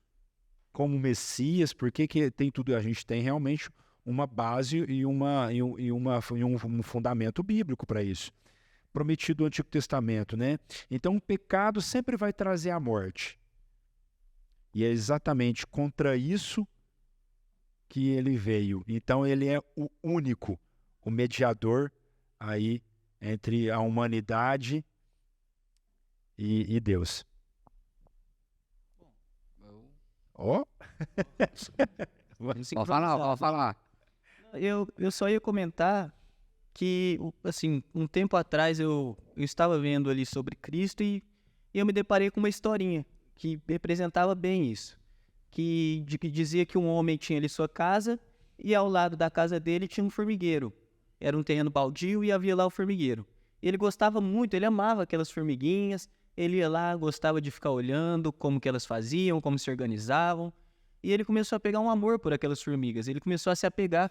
como Messias? Por que tem tudo? A gente tem realmente uma base e um fundamento bíblico para isso. Prometido no Antigo Testamento, né? Então, o pecado sempre vai trazer a morte. E é exatamente contra isso que ele veio. Então, ele é o único, o mediador aí entre a humanidade e Deus. Ó! Pode falar. Eu só ia comentar que, assim, um tempo atrás eu estava vendo ali sobre Cristo e eu me deparei com uma historinha que representava bem isso. Que dizia que um homem tinha ali sua casa e ao lado da casa dele tinha um formigueiro. Era um terreno baldio e havia lá o formigueiro. Ele gostava muito, ele amava aquelas formiguinhas, ele ia lá, gostava de ficar olhando como que elas faziam, como se organizavam. E ele começou a pegar um amor por aquelas formigas, ele começou a se apegar.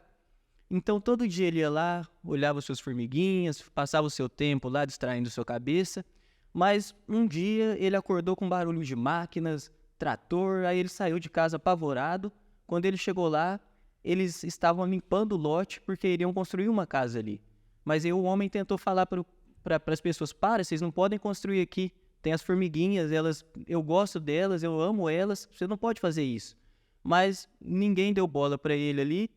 Então, todo dia ele ia lá, olhava suas formiguinhas, passava o seu tempo lá distraindo sua cabeça. Mas um dia ele acordou com barulho de máquinas, trator, aí ele saiu de casa apavorado. Quando ele chegou lá, eles estavam limpando o lote porque iriam construir uma casa ali. Mas aí o homem tentou falar para as pessoas, vocês não podem construir aqui. Tem as formiguinhas, eu gosto delas, eu amo elas, você não pode fazer isso. Mas ninguém deu bola para ele ali.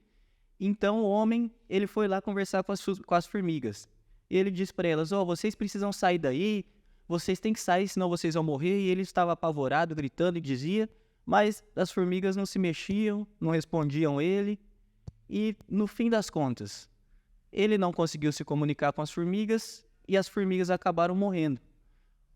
Então o homem, ele foi lá conversar com as formigas. Ele disse para elas, vocês precisam sair daí, vocês têm que sair, senão vocês vão morrer. E ele estava apavorado, gritando e dizia, mas as formigas não se mexiam, não respondiam ele. E no fim das contas, ele não conseguiu se comunicar com as formigas e as formigas acabaram morrendo.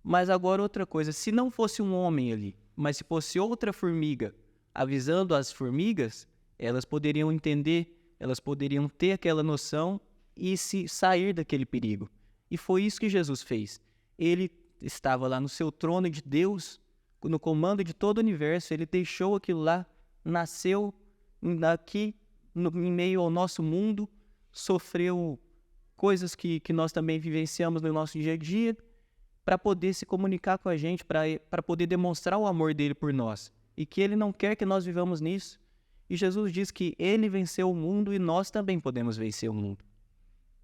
Mas agora outra coisa, se não fosse um homem ali, mas se fosse outra formiga avisando as formigas, elas poderiam entender, elas poderiam ter aquela noção e sair daquele perigo. E foi isso que Jesus fez. Ele estava lá no seu trono de Deus, no comando de todo o universo, ele deixou aquilo lá, nasceu aqui em meio ao nosso mundo, sofreu coisas que nós também vivenciamos no nosso dia a dia, para poder se comunicar com a gente, para poder demonstrar o amor dele por nós. E que ele não quer que nós vivamos nisso. E Jesus diz que ele venceu o mundo e nós também podemos vencer o mundo.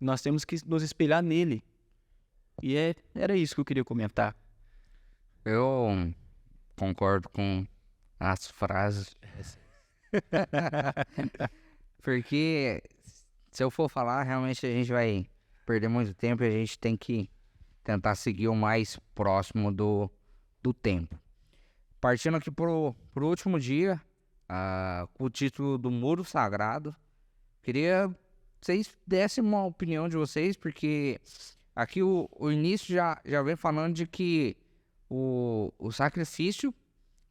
Nós temos que nos espelhar nele. E era isso que eu queria comentar. Eu concordo com as frases. Porque se eu for falar, realmente a gente vai perder muito tempo e a gente tem que tentar seguir o mais próximo do tempo. Partindo aqui pro último dia, com o título do Muro Sagrado, queria que vocês dessem uma opinião de vocês, porque aqui o início já vem falando de que o sacrifício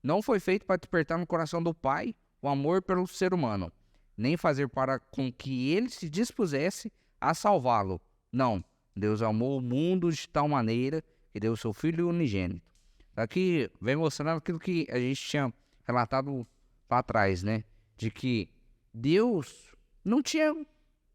não foi feito para despertar no coração do Pai o amor pelo ser humano, nem fazer para com que ele se dispusesse a salvá-lo. Não, Deus amou o mundo de tal maneira que deu o seu Filho unigênito. Aqui vem mostrando aquilo que a gente tinha relatado lá atrás, né? De que Deus não tinha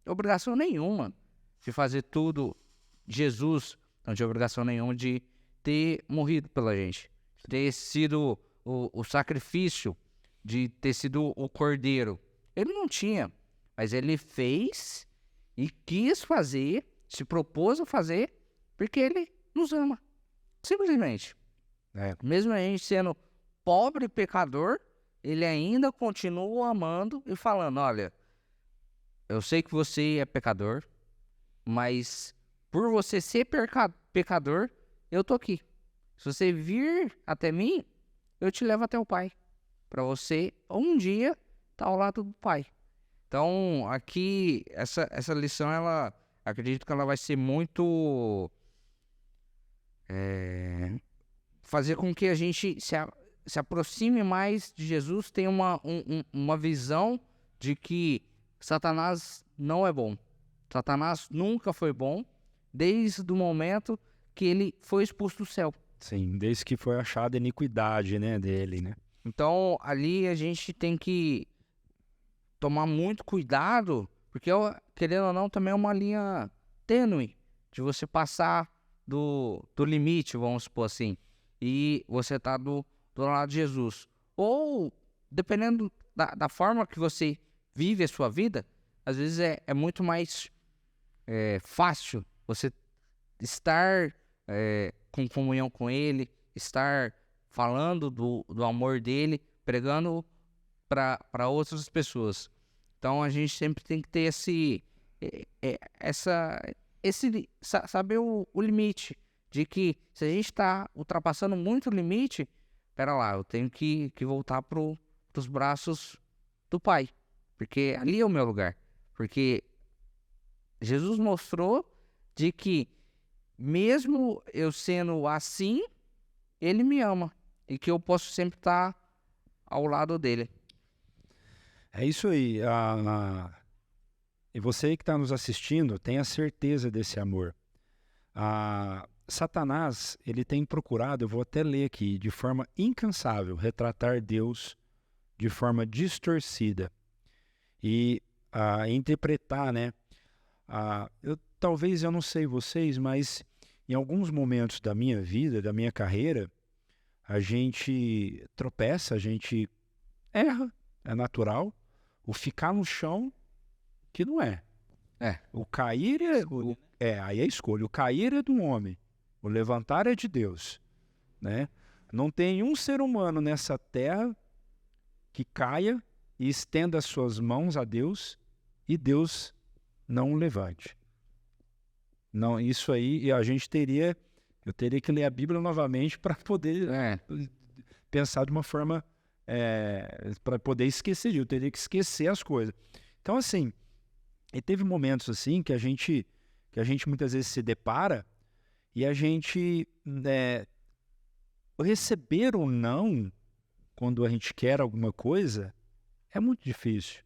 obrigação nenhuma de fazer tudo. Jesus não tinha obrigação nenhuma de ter morrido pela gente, ter sido o sacrifício, de ter sido o cordeiro. Ele não tinha, mas ele fez e quis fazer, se propôs a fazer, porque ele nos ama. Simplesmente. Mesmo a gente sendo pobre e pecador, ele ainda continua amando e falando, olha, eu sei que você é pecador, mas por você ser pecador, eu tô aqui. Se você vir até mim, eu te levo até o Pai. Para você, um dia, estar ao lado do Pai. Então, aqui, essa lição, acredito que ela vai ser muito... fazer com que a gente se aproxime mais de Jesus, tenha uma visão de que Satanás não é bom. Satanás nunca foi bom, desde o momento que ele foi expulso do céu. Sim, desde que foi achada a iniquidade, né, dele, né? Então, ali a gente tem que tomar muito cuidado, porque, querendo ou não, também é uma linha tênue de você passar do limite, vamos supor assim, e você tá do lado de Jesus. Ou, dependendo da forma que você vive a sua vida, às vezes é muito mais fácil você estar com comunhão com Ele, estar falando do amor dele, pregando para outras pessoas. Então a gente sempre tem que ter saber o limite, de que se a gente está ultrapassando muito o limite, pera lá, eu tenho que voltar pros braços do Pai, porque ali é o meu lugar. Porque Jesus mostrou de que mesmo eu sendo assim, Ele me ama e que eu posso sempre estar ao lado dele. É isso aí. E você que está nos assistindo, tenha certeza desse amor. Satanás, ele tem procurado, eu vou até ler aqui, de forma incansável, retratar Deus de forma distorcida e interpretar, né? Talvez eu não sei vocês, mas em alguns momentos da minha vida, da minha carreira, a gente tropeça, a gente erra, é natural. O ficar no chão, que não é. O cair aí é escolha. O cair é do homem, o levantar é de Deus, né? Não tem um ser humano nessa terra que caia e estenda as suas mãos a Deus e Deus não o levante. Não, isso aí eu teria que ler a Bíblia novamente para poder pensar de uma forma, para poder esquecer, eu teria que esquecer as coisas. Então, assim, e teve momentos assim que a gente muitas vezes se depara e a gente receber ou não, quando a gente quer alguma coisa, é muito difícil.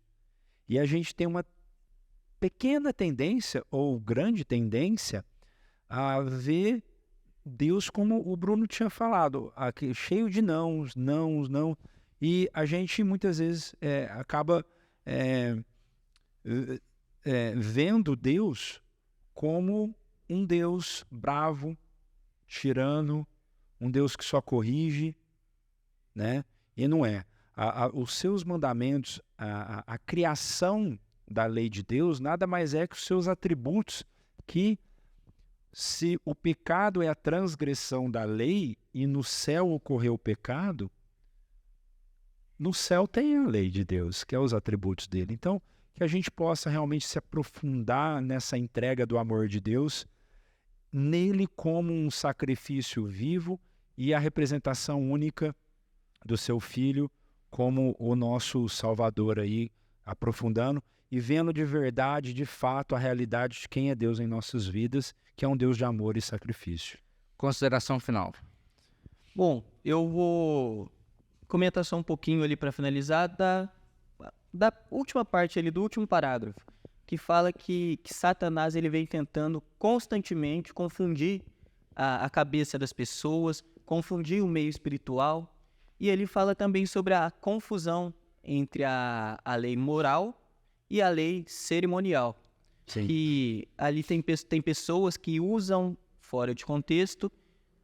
E a gente tem uma pequena tendência ou grande tendência a ver Deus como o Bruno tinha falado, cheio de não. E a gente muitas vezes acaba vendo Deus como um Deus bravo, tirano, um Deus que só corrige, né? E não é. Os seus mandamentos, a criação da lei de Deus, nada mais é que os seus atributos, que se o pecado é a transgressão da lei e no céu ocorreu o pecado, no céu tem a lei de Deus, que é os atributos dele. Então, que a gente possa realmente se aprofundar nessa entrega do amor de Deus, nele como um sacrifício vivo e a representação única do seu Filho como o nosso Salvador aí, aprofundando e vendo de verdade, de fato, a realidade de quem é Deus em nossas vidas, que é um Deus de amor e sacrifício. Consideração final. Bom, eu vou comentar só um pouquinho ali para finalizar da última parte ali, do último parágrafo, que fala que Satanás ele vem tentando constantemente confundir a cabeça das pessoas, confundir o meio espiritual, e ele fala também sobre a confusão entre a lei moral e a lei cerimonial. Sim. Que ali tem pessoas que usam, fora de contexto,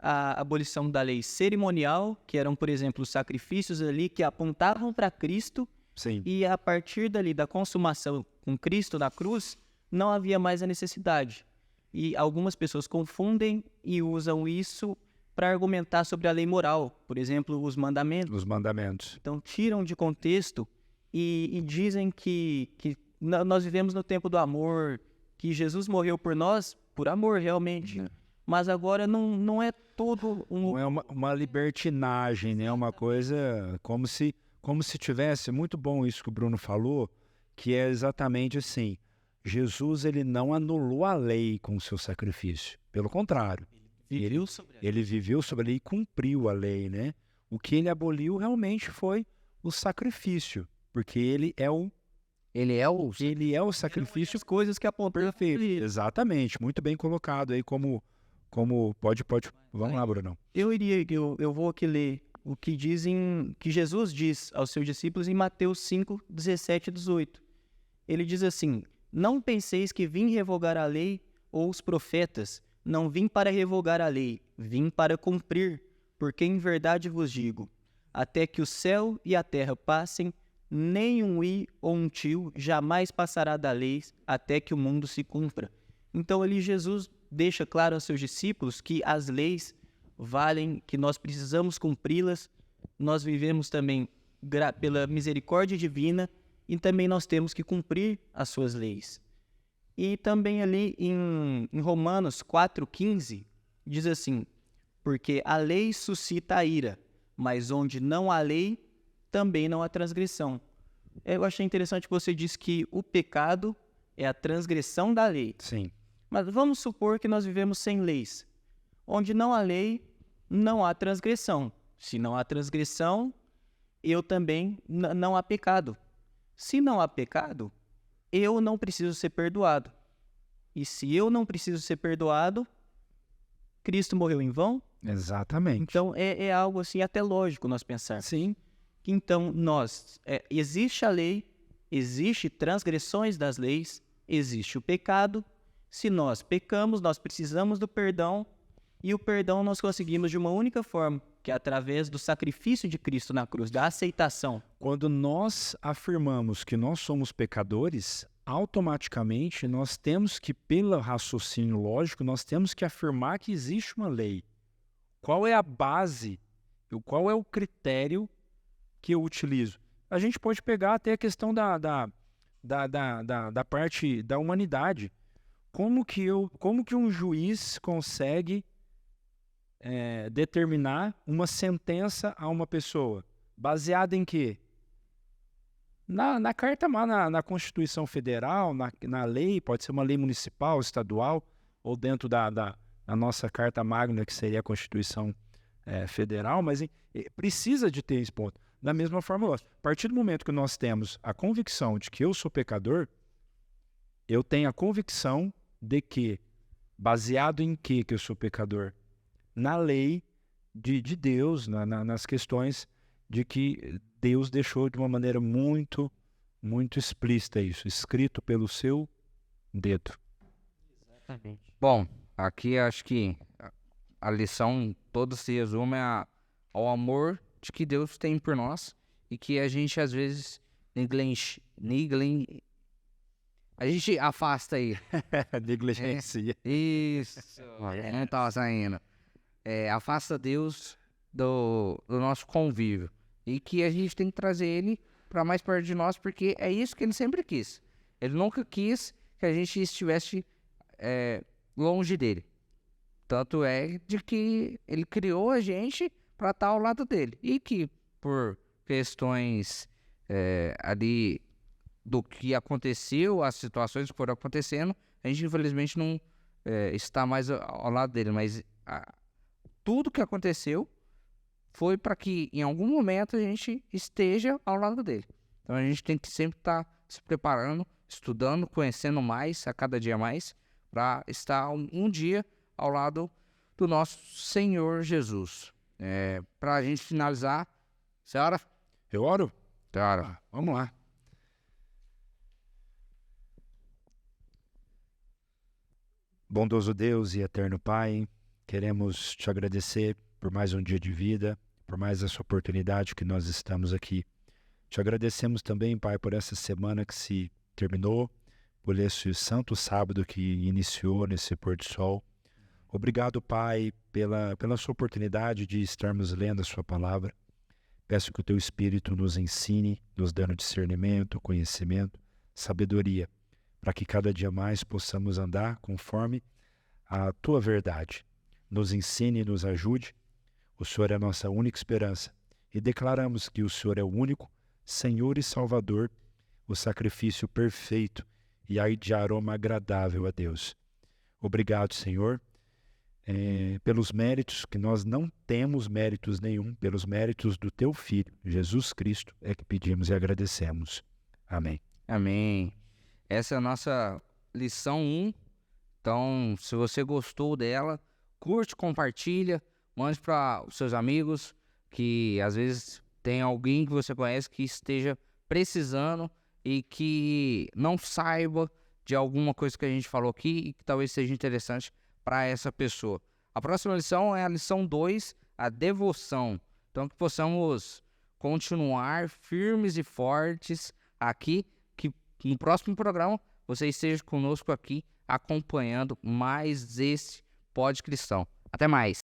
a abolição da lei cerimonial, que eram, por exemplo, os sacrifícios ali que apontavam para Cristo. Sim. E a partir dali da consumação com Cristo na cruz, não havia mais a necessidade. E algumas pessoas confundem e usam isso para argumentar sobre a lei moral, por exemplo, os mandamentos. Os mandamentos. Então, tiram de contexto e dizem que nós vivemos no tempo do amor, que Jesus morreu por nós, por amor realmente. mas agora não é todo um... Não é uma libertinagem, né? É uma coisa como se tivesse, muito bom isso que o Bruno falou, que é exatamente assim, Jesus ele não anulou a lei com o seu sacrifício, pelo contrário, ele viveu sobre a lei e cumpriu a lei, né? O que ele aboliu realmente foi o sacrifício, porque ele é o sacrifício. As coisas que apontam. Perfeito, exatamente, muito bem colocado aí como pode, vamos lá, Bruno. Eu vou aqui ler o que que Jesus diz aos seus discípulos em Mateus 5, 17 e 18. Ele diz assim: não penseis que vim revogar a lei ou os profetas, não vim para revogar a lei, vim para cumprir, porque em verdade vos digo, até que o céu e a terra passem, nem um i ou um tio jamais passará da lei até que o mundo se cumpra. Então ali Jesus deixa claro aos seus discípulos que as leis valem, que nós precisamos cumpri-las, nós vivemos também pela misericórdia divina e também nós temos que cumprir as suas leis. E também ali em Romanos 4,15 diz assim, porque a lei suscita a ira, mas onde não há lei, também não há transgressão. Eu achei interessante que você disse que o pecado é a transgressão da lei. Sim. Mas vamos supor que nós vivemos sem leis. Onde não há lei, não há transgressão. Se não há transgressão, eu também não há pecado. Se não há pecado, eu não preciso ser perdoado. E se eu não preciso ser perdoado, Cristo morreu em vão? Exatamente. Então é algo assim até lógico nós pensarmos. Sim. Então existe a lei, existe transgressões das leis, existe o pecado. Se nós pecamos, nós precisamos do perdão, e o perdão nós conseguimos de uma única forma, que é através do sacrifício de Cristo na cruz, da aceitação. Quando nós afirmamos que nós somos pecadores, automaticamente nós temos que, pelo raciocínio lógico, nós temos que afirmar que existe uma lei. Qual é a base, qual é o critério que eu utilizo? A gente pode pegar até a questão da parte da humanidade. Como que um juiz consegue determinar uma sentença a uma pessoa? Baseada em quê? Na carta, na Constituição Federal, na lei, pode ser uma lei municipal, estadual, ou dentro da nossa Carta Magna, que seria a Constituição Federal, mas precisa de ter esse ponto. Da mesma forma, a partir do momento que nós temos a convicção de que eu sou pecador, eu tenho a convicção de que, baseado em que eu sou pecador? Na lei de Deus, nas questões de que Deus deixou de uma maneira muito, muito explícita isso, escrito pelo seu dedo. Exatamente. Bom, aqui acho que a lição toda se resume ao amor de que Deus tem por nós e que a gente às vezes a gente afasta aí. Negligencia. Isso. Não tava saindo. Afasta Deus do nosso convívio. E que a gente tem que trazer ele para mais perto de nós, porque é isso que ele sempre quis. Ele nunca quis que a gente estivesse longe dele. Tanto é de que ele criou a gente para estar ao lado dele. E que por questões ali do que aconteceu, as situações que foram acontecendo, a gente infelizmente não está mais ao lado dele, mas tudo que aconteceu foi para que em algum momento a gente esteja ao lado dele. Então a gente tem que sempre estar se preparando, estudando, conhecendo mais, a cada dia mais, para estar um dia ao lado do nosso Senhor Jesus. Para a gente finalizar, senhora? Eu oro? Senhora. Vamos lá. Bondoso Deus e eterno Pai, queremos te agradecer por mais um dia de vida, por mais essa oportunidade que nós estamos aqui. Te agradecemos também, Pai, por essa semana que se terminou, por esse santo sábado que iniciou nesse pôr do sol. Obrigado, Pai, pela sua oportunidade de estarmos lendo a sua palavra. Peço que o teu Espírito nos ensine, nos dando discernimento, conhecimento, sabedoria, para que cada dia mais possamos andar conforme a tua verdade. nos ensine e nos ajude. O Senhor é a nossa única esperança e declaramos que o Senhor é o único Senhor e Salvador, o sacrifício perfeito e de aroma agradável a Deus. Obrigado, Senhor, pelos méritos que nós não temos méritos nenhum, pelos méritos do Teu Filho, Jesus Cristo, é que pedimos e agradecemos. Amém. Amém. Essa é a nossa lição 1. Então, se você gostou dela, curte, compartilha, mande para os seus amigos, que às vezes tem alguém que você conhece que esteja precisando e que não saiba de alguma coisa que a gente falou aqui e que talvez seja interessante para essa pessoa. A próxima lição é a lição 2, a devoção. Então, que possamos continuar firmes e fortes aqui, que no próximo programa você esteja conosco aqui acompanhando mais esse Pod Cristão. Até mais!